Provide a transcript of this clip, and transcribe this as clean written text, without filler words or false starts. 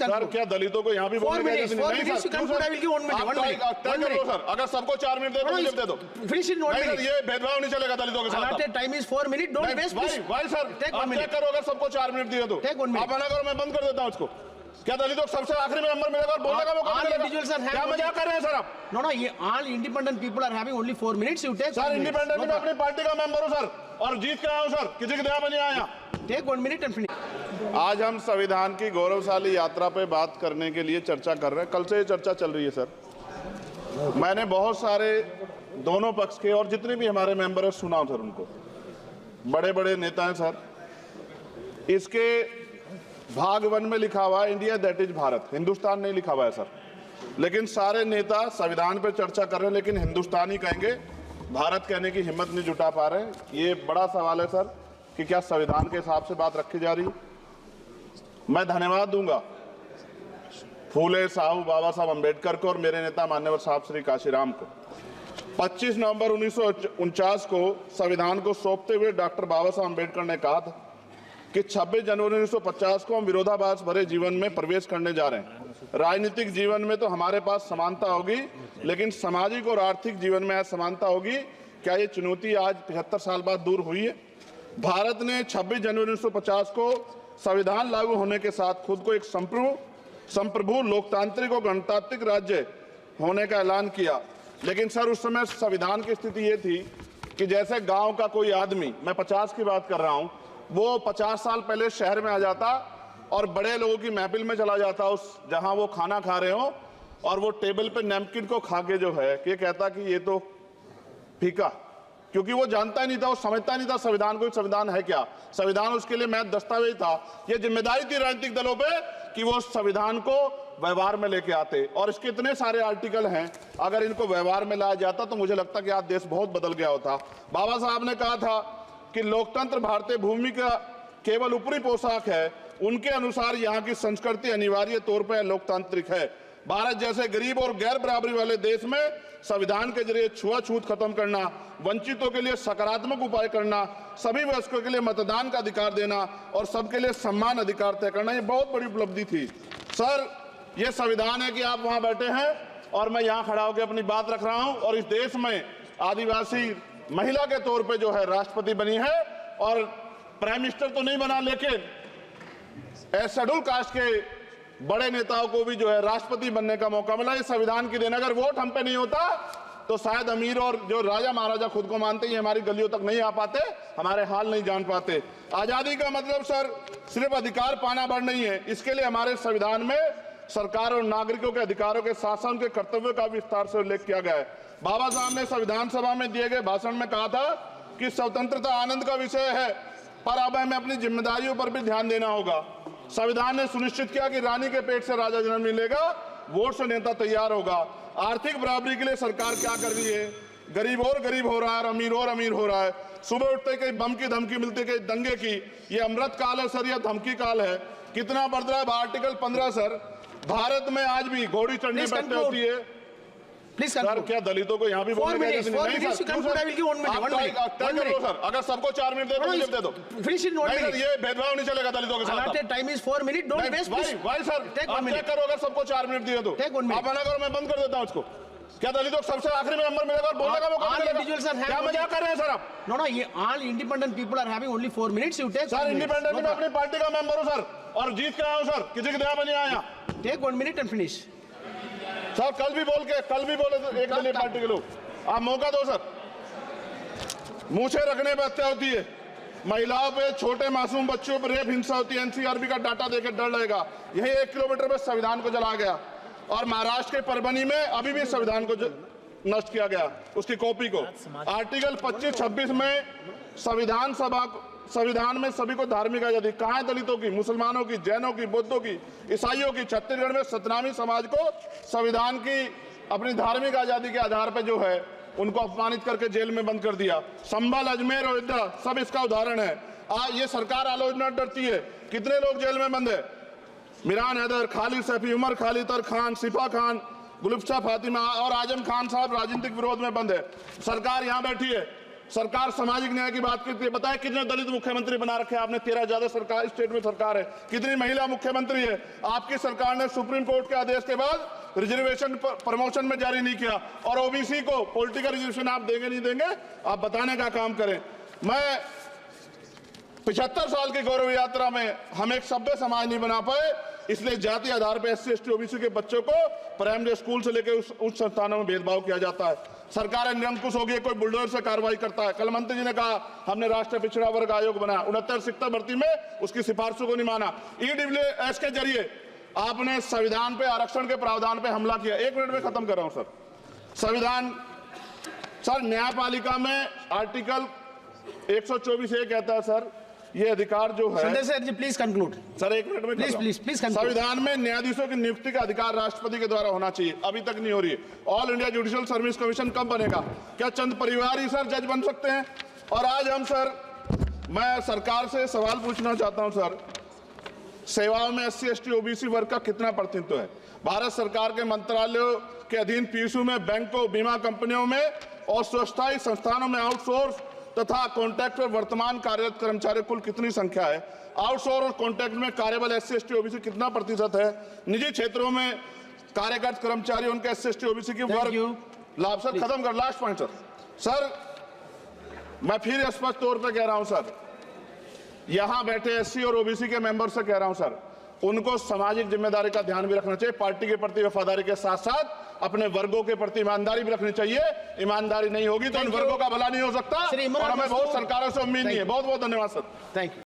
Sir क्या दलितों को यहाँ भी बोलने की इजाजत नहीं? सर अगर सबको 4 मिनट दे दो ये भेदभाव नहीं चलेगा दलितों के साथ। Time is 4 minute, don't waste. भाई सर आप चेक करो, अगर सबको 4 मिनट दिए तो आप मना करो, मैं बंद कर देता हूँ इसको। क्या दलितों को सबसे आखिरी में नंबर मिलेगा और बोलने का मौका मिलेगा? क्या मजाक कर रहे हैं सर आप? नो ये all independent people are having only 4 minutes. You take sir independent में अपनी पार्टी का मेंबर हूं सर और जीत के आया हूं सर, किसी के दया में नहीं आया। Take 1 minute and finish. आज हम संविधान की गौरवशाली यात्रा पे बात करने के लिए चर्चा कर रहे हैं। कल से ये चर्चा चल रही है सर। मैंने बहुत सारे दोनों पक्ष के और जितने भी हमारे मेंबर हैं सुना सर, उनको बड़े बड़े नेता हैं सर। इसके भाग 1 में लिखा हुआ है India that is Bharat, Hindustan नहीं लिखा हुआ है सर। लेकिन सारे नेता संविधान पे चर्चा कर रहे हैं लेकिन हिंदुस्तान ही कहेंगे, भारत कहने की हिम्मत नहीं जुटा पा रहे हैं। ये बड़ा सवाल है सर कि क्या संविधान के हिसाब से बात रखी जा रही है। मैं धन्यवाद दूंगा फूले साहू बाबा साहब अम्बेडकर को और मेरे नेता मान्यवर साहब श्री काशीराम को। 25 नवंबर 1949 को संविधान को सौंपते हुए डॉक्टर बाबा साहब अम्बेडकर ने कहा था कि 26 जनवरी 1950 को हम विरोधाभास भरे जीवन में प्रवेश करने जा रहे हैं। राजनीतिक जीवन में तो हमारे पास समानता होगी, लेकिन सामाजिक और आर्थिक जीवन में असमानता होगी। क्या ये चुनौती आज 75 साल बाद दूर हुई है? भारत ने 26 जनवरी 1950 को संविधान लागू होने के साथ खुद को एक संप्रभु लोकतांत्रिक और गणतांत्रिक राज्य होने का ऐलान किया। लेकिन सर उस समय संविधान की स्थिति ये थी कि जैसे गाँव का कोई आदमी, मैं 50 की बात कर रहा हूँ, वो 50 साल पहले शहर में आ जाता और बड़े लोगों की महफिल में चला जाता, उस जहां वो खाना खा रहे हो, और वो टेबल पे नैपकिन को खा के जो है कि कहता कि ये तो फीका, क्योंकि वो जानता ही नहीं था, वो समझता नहीं था संविधान को, संविधान है क्या। संविधान उसके लिए महज दस्तावेज था। ये जिम्मेदारी थी राजनीतिक दलों पे कि वो संविधान को व्यवहार में लेके आते। और इसके इतने सारे आर्टिकल हैं, अगर इनको व्यवहार में लाया जाता तो मुझे लगता कि आज देश बहुत बदल गया होता। बाबा साहब ने कहा था कि लोकतंत्र भारतीय भूमि का केवल ऊपरी पोशाक है, उनके अनुसार यहाँ की संस्कृति अनिवार्य तौर पर लोकतांत्रिक है। भारत जैसे गरीब और गैर बराबरी वाले देश में संविधान के जरिए छुआछूत खत्म करना, वंचितों के लिए सकारात्मक उपाय करना, सभी वयस्कों के लिए मतदान का अधिकार देना और सबके लिए सम्मान अधिकार तय करना, ये बहुत बड़ी उपलब्धि थी सर। ये संविधान है कि आप वहां बैठे हैं और मैं यहाँ खड़ा होकर अपनी बात रख रहा हूँ, और इस देश में आदिवासी महिला के तौर पे जो है राष्ट्रपति बनी है, और प्राइम मिनिस्टर तो नहीं बना, लेकिन शेड्यूल कास्ट के बड़े नेताओं को भी जो है राष्ट्रपति बनने का मौका मिला। इस संविधान की देन, अगर वोट हम पे नहीं होता तो शायद अमीर और जो राजा महाराजा खुद को मानते हैं हमारी गलियों तक नहीं आ पाते, हमारे हाल नहीं जान पाते। आजादी का मतलब सर सिर्फ अधिकार पाना भर नहीं है, इसके लिए हमारे संविधान में सरकार और नागरिकों के अधिकारों के साथ साथ उनके कर्तव्यों का विस्तार से उल्लेख किया गया है। बाबा साहब ने संविधान सभा में दिए गए भाषण में कहा था कि स्वतंत्रता आनंद का विषय है, पर अब हमें अपनी जिम्मेदारियों पर भी ध्यान देना होगा। संविधान ने सुनिश्चित किया कि रानी के पेट से राजा जन्म मिलेगा, वोट से नेता तैयार होगा। आर्थिक बराबरी के लिए सरकार क्या कर रही है? गरीब और गरीब हो रहा है और अमीर हो रहा है। सुबह उठते कहीं बम की धमकी मिलती, कहीं दंगे की। ये अमृत काल है सर, यह धमकी काल है। कितना बढ़ रहा है आर्टिकल 15 सर। भारत में आज भी घोड़ी चढ़ने बैठते होती है सर। क्या दलितों को यहाँ भी बोलने की इजाजत नहीं? सर अगर सबको 4 मिनट दे दो ये भेदभाव नहीं चलेगा दलितों के साथ। Time is 4 minute, don't waste. भाई सर आप चेक करो, अगर सबको 4 मिनट दिए तो आप मना करो, मैं बंद कर देता हूँ इसको। क्या दलितों को सबसे आखिरी में नंबर मिलेगा और बोलने का मौका मिलेगा? क्या मजाक कर रहे हैं सर आप? नो ये all independent people are having only 4 minutes. You take sir independent में अपनी पार्टी का मेंबर हूं सर और जीत के आया हूं सर, किसी की दया में नहीं आया। Take 1 minute and finish. Sir कल भी बोले एक दलीय पार्टी के लोग, आप मौका दो सर। मूछे रखने पर हत्या होती है, महिलाओं पे, छोटे मासूम बच्चों पर रेप हिंसा होती है। एनसीआरबी का डाटा देकर डर लगेगा। यही 1 किलोमीटर में संविधान को जलाया गया, और महाराष्ट्र के परभनी में अभी भी संविधान को नष्ट किया गया, उसकी कॉपी को। आर्टिकल 25-26 में संविधान में सभी को धार्मिक आजादी। कहाँ है दलितों की, मुसलमानों की, जैनों की, बौद्धों की, ईसाइयों की? छत्तीसगढ़ में सतनामी समाज को संविधान की अपनी धार्मिक आजादी के आधार पर जो है उनको अपमानित करके जेल में बंद कर दिया। संभल, अजमेर, अयोध्या सब इसका उदाहरण है। ये सरकार आलोचना डरती है। कितने लोग जेल में बंद है? मिरान हैदर, खालिद सैफी, उमर खालिद खान, सिफा खान, गुलफ्शा फातिमा और आजम खान साहब राजनीतिक विरोध में बंद है। सरकार यहाँ बैठी है, सरकार सामाजिक न्याय की बात करती है। बताए कितने दलित मुख्यमंत्री बना रखे हैं आपने? 13 ज्यादा सरकार स्टेट में सरकार है। कितनी महिला मुख्यमंत्री है? आपकी सरकार ने सुप्रीम कोर्ट के आदेश के बाद रिजर्वेशन प्रमोशन में जारी नहीं किया। और ओबीसी को पॉलिटिकल रिजर्वेशन आप देंगे नहीं देंगे, आप बताने का काम करें। मैं 75 साल की गौरव यात्रा में हम एक सभ्य समाज नहीं बना पाए, इसलिए जाति आधार पर SC ST OBC के बच्चों को प्राइमरी स्कूल से लेकर उच्च संस्थानों में भेदभाव किया जाता है। सरकार निरंकुश हो गई, कोई बुलडोजर से कार्रवाई करता है। कल मंत्री जी ने कहा हमने राष्ट्रीय पिछड़ा वर्ग आयोग बनाया, 69 शिक्षक भर्ती में उसकी सिफारिशों को नहीं माना। EWS के जरिए आपने संविधान पे आरक्षण के प्रावधान पे हमला किया। 1 मिनट में खत्म कर रहा हूं सर। संविधान सर न्यायपालिका में आर्टिकल 124 ये कहता है सर, ये अधिकार जो है Sanjay sir ji please conclude sir. 1 minute में प्लीज संविधान में न्यायाधीशों की नियुक्ति का अधिकार राष्ट्रपति के द्वारा होना चाहिए, अभी तक नहीं हो रही है। All India judicial service commission कब बनेगा? क्या चंद परिवार ही सर जज बन सकते हैं? और आज हम सर, मैं सरकार से सवाल पूछना चाहता हूं सर, सेवाओं में SC ST OBC वर्ग का कितना प्रतिनिधित्व है? भारत सरकार के मंत्रालयों के अधीन PSU में बैंकों, बीमा कंपनियों में और स्वच्छता संस्थानों में आउटसोर्स तथा कॉन्ट्रैक्ट पर वर्तमान कार्यरत कर्मचारी कुल कितनी संख्या है? आउटसोर्स और कॉन्ट्रैक्ट में कार्यबल SC ST OBC कितना प्रतिशत है? निजी क्षेत्रों में कार्यरत कर्मचारी उनके SC ST OBC की वर्ग लाभ। सर खत्म कर, लास्ट पॉइंट सर मैं फिर स्पष्ट तौर पर कह रहा हूं सर, यहां बैठे SC और OBC के मेंबर से कह रहा हूं सर, उनको सामाजिक जिम्मेदारी का ध्यान भी रखना चाहिए। पार्टी के प्रति वफादारी के साथ साथ अपने वर्गों के प्रति ईमानदारी भी रखनी चाहिए। ईमानदारी नहीं होगी तो इन वर्गों का भला नहीं हो सकता, और हमें बहुत सरकारों से उम्मीद नहीं है। बहुत बहुत धन्यवाद सर। Thank you.